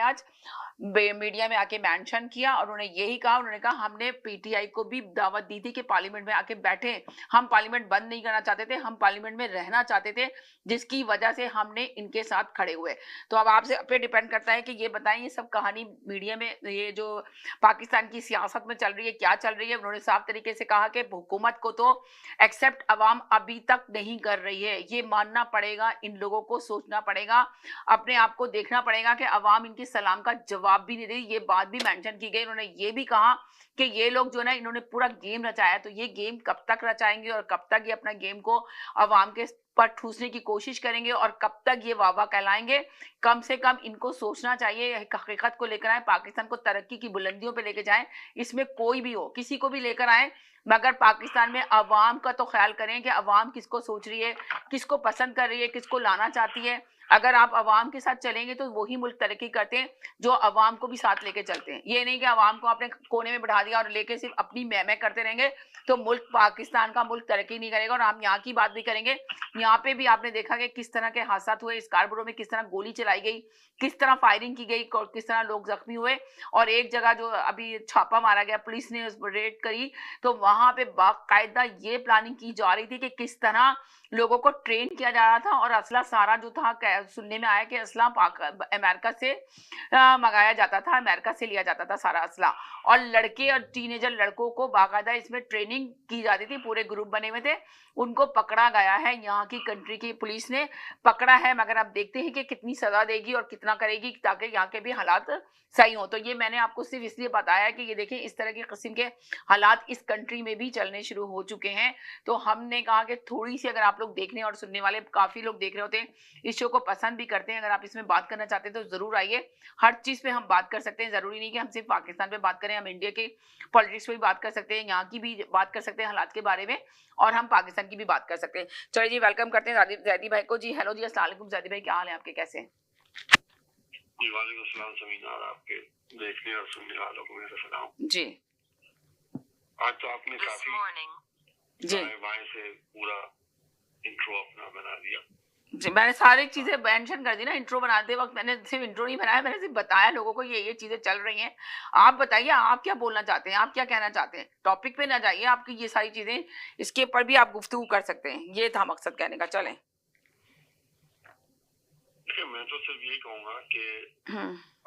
आज मीडिया में आके मेंशन किया और उन्होंने कहा हमने पीटीआई को भी दावत दी थी कि पार्लियामेंट में आके बैठे, हम पार्लियामेंट बंद नहीं करना चाहते थे, हम पार्लियामेंट में रहना चाहते थे, जिसकी वजह से हमने इनके साथ खड़े हुए। तो अब आपसे पे डिपेंड करता है कि ये बताएं ये सब कहानी मीडिया में ये जो पाकिस्तान की सियासत में चल रही है क्या चल रही है। उन्होंने साफ तरीके से कहा कि हुकूमत को तो एक्सेप्ट अवाम अभी तक नहीं कर रही है, ये मानना पड़ेगा, इन लोगों को सोचना पड़ेगा, अपने आप को देखना पड़ेगा कि अवाम इनकी सलाम का जवाब भी नहीं दे। ये बात भी मेंशन की गई। उन्होंने ये भी कहा कि ये लोग जो ना इन्होंने पूरा गेम रचाया, तो ये गेम कब तक रचाएंगे और कब तक ये अपना गेम को अवाम के पर ठूसने की कोशिश करेंगे और कब तक ये वाह वाह कहलाएंगे। कम से कम इनको सोचना चाहिए, हकीकत को लेकर आए, पाकिस्तान को तरक्की की बुलंदियों पे लेके जाएं। इसमें कोई भी हो, किसी को भी लेकर आए, मगर पाकिस्तान में अवाम का तो ख्याल करें कि अवाम किसको सोच रही है, किसको पसंद कर रही है, किसको लाना चाहती है। अगर आप अवाम के साथ चलेंगे तो वही मुल्क तरक्की करते हैं जो अवाम को भी साथ लेके चलते हैं। ये नहीं कि अवाम को आपने कोने में बैठा दिया और लेके सिर्फ अपनी मैं करते रहेंगे तो मुल्क, पाकिस्तान का मुल्क तरक्की नहीं करेगा। और हम यहाँ की बात भी करेंगे, यहाँ पे भी आपने देखा कि किस तरह के हादसा हुए, स्कारबरो में किस तरह गोली चलाई गई, किस तरह फायरिंग की गई, किस तरह लोग जख्मी हुए। और एक जगह जो अभी छापा मारा गया, पुलिस ने रेड करी, तो वहां पे बाकायदा ये प्लानिंग की जा रही थी कि किस तरह लोगों को ट्रेन किया जा रहा था और असला सारा जो था, सुनने में आया कि असला अमेरिका से मंगाया जाता था, अमेरिका से लिया जाता था सारा असला, और लड़के और टीनेजर लड़कों को बाकायदा इसमें ट्रेनिंग की जाती थी, पूरे ग्रुप बने हुए थे। उनको पकड़ा गया है, यहाँ की कंट्री की पुलिस ने पकड़ा है, मगर अब देखते हैं कि कितनी सजा देगी और कितना करेगी ताकि यहाँ के भी हालात सही हो। तो ये मैंने आपको सिर्फ इसलिए बताया कि ये देखें इस तरह के किस्म के हालात इस कंट्री में भी चलने शुरू हो चुके हैं। तो हमने कहा कि थोड़ी सी, अगर आप लोग देखने और सुनने वाले काफी लोग देख रहे होते हैं, इस शो को पसंद भी करते हैं, अगर आप इसमें बात करना चाहते हैं तो जरूर आइए। हर चीज पे हम बात कर सकते हैं, जरूरी नहीं कि हम सिर्फ पाकिस्तान पे बात करें, हम इंडिया के पॉलिटिक्स पे भी बात कर सकते हैं, यहाँ की भी बात कर सकते हैं हालात के बारे में, और हम पाकिस्तान की भी बात कर सकते हैं। चलिए जी, वेलकम करते हैं जैदी भाई को। जी हेलो जी, अस्सलाम वालेकुम जैदी भाई, क्या हाल है आपके, कैसे हैं? वालेकुम अस्सलाम समीना, और आपके देखने और सुनने वालों को मेरा सलाम जी। आज तो आपने काफी जी बाएं से पूरा इंट्रो अपना बना दिया। जी, मैंने सारी चीजें मेंशन कर दी ना इंट्रो बनाते वक्त। मैंने सिर्फ इंट्रो नहीं बनाया, मैंने सिर्फ बताया लोगों को ये चीजें चल रही हैं। आप बताइए, आप क्या बोलना चाहते हैं, आप क्या कहना चाहते हैं? टॉपिक पे ना जाइए, आपकी ये सारी चीजें, इसके ऊपर भी आप गुफ्तगू कर सकते हैं, ये था मकसद कहने का। चलें। देखिए, मैं तो सिर्फ यही कहूंगा कि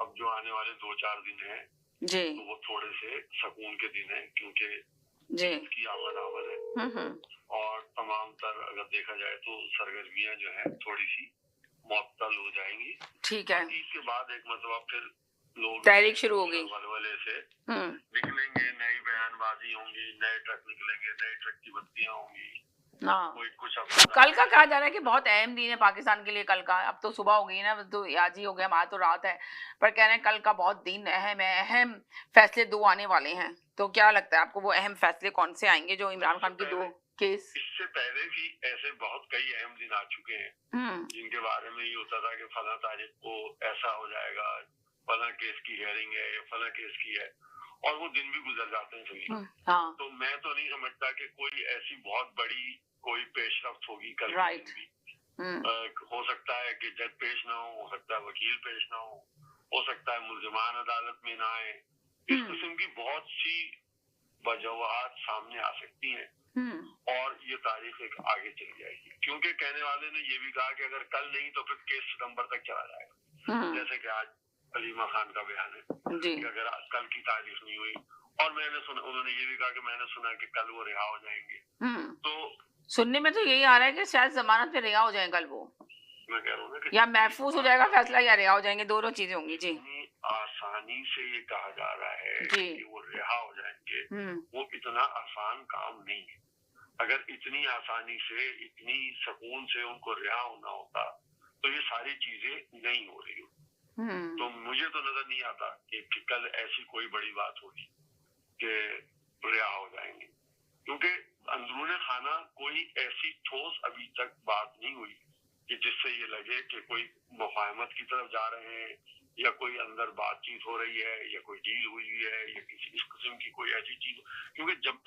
अब जो आने वाले 2-4 दिन हैं जी, तो वो थोड़े से सुकून के दिन हैं, क्योंकि जी, इसकी आमद है और तमाम तर अगर देखा जाए तो सरगर्मियां जो है थोड़ी सी मुअत्तल हो जाएंगी। ठीक है, ईद के बाद एक मतलब फिर लोग तहरीक शुरू होगी, वलवले से निकलेंगे, नई बयानबाजी होंगी, नए ट्रक निकलेंगे, नए ट्रक की बत्तियां होंगी। हाँ। कोई कुछ कल का कहा जा रहा है कि बहुत अहम दिन है पाकिस्तान के लिए, कल का। अब तो सुबह हो गई ना, तो आज ही हो गया, हमारा तो रात है, पर कह रहे हैं कल का बहुत दिन अहम है, अहम फैसले 2 आने वाले हैं। तो क्या लगता है आपको, वो अहम फैसले कौन से आएंगे जो इमरान खान के 2 केस? इससे पहले भी ऐसे बहुत कई अहम दिन आ चुके हैं जिनके बारे में ये होता था कि फला तारीख को ऐसा हो जाएगा, फला केस की हियरिंग है या फला केस की है, और वो दिन भी गुजर जाते हैं सभी। हाँ। तो मैं तो नहीं समझता कि कोई ऐसी बहुत बड़ी कोई पेशरफ्त होगी कल राइट। भी। हो सकता है कि जज पेश ना हो सकता है वकील पेश ना हो सकता है मुल्जिमान अदालत में ना आए। इस किस्म की बहुत सी वजूहात सामने आ सकती हैं और ये तारीख एक आगे चली जाएगी, क्योंकि कहने वाले ने ये भी कहा कि अगर कल नहीं तो फिर केस सितंबर तक चला जाएगा। जैसे कि आज अलीमा खान का बयान है कि अगर कल की तारीख नहीं हुई, और मैंने सुना, उन्होंने ये भी कहा कि मैंने सुना कि कल वो रिहा हो जाएंगे। तो सुनने में तो यही आ रहा है कि शायद जमानत पे रिहा हो जाए कल वो। मैं कह रहा हूँ ना, या महफूज हो जाएगा फैसला या रिहा हो जाएंगे, दोनों चीजें होंगी। जी, आसानी से ये कहा जा रहा है कि वो रिहा हो जाएंगे, वो इतना आसान काम नहीं है। अगर इतनी आसानी से, इतनी सुकून से उनको रिहा होना होता तो ये सारी चीजें नहीं हो रही होती। तो मुझे तो नजर नहीं आता कि कल ऐसी कोई बड़ी बात होगी कि रिहा हो जाएंगे, क्योंकि अंदरूने खाना कोई ऐसी ठोस अभी तक बात नहीं हुई कि जिससे ये लगे कि कोई मुफाहमत की तरफ जा रहे हैं या कोई अंदर बातचीत हो रही है या कोई डील हुई है या किसी इस किस्म की कोई ऐसी चीज, क्योंकि जब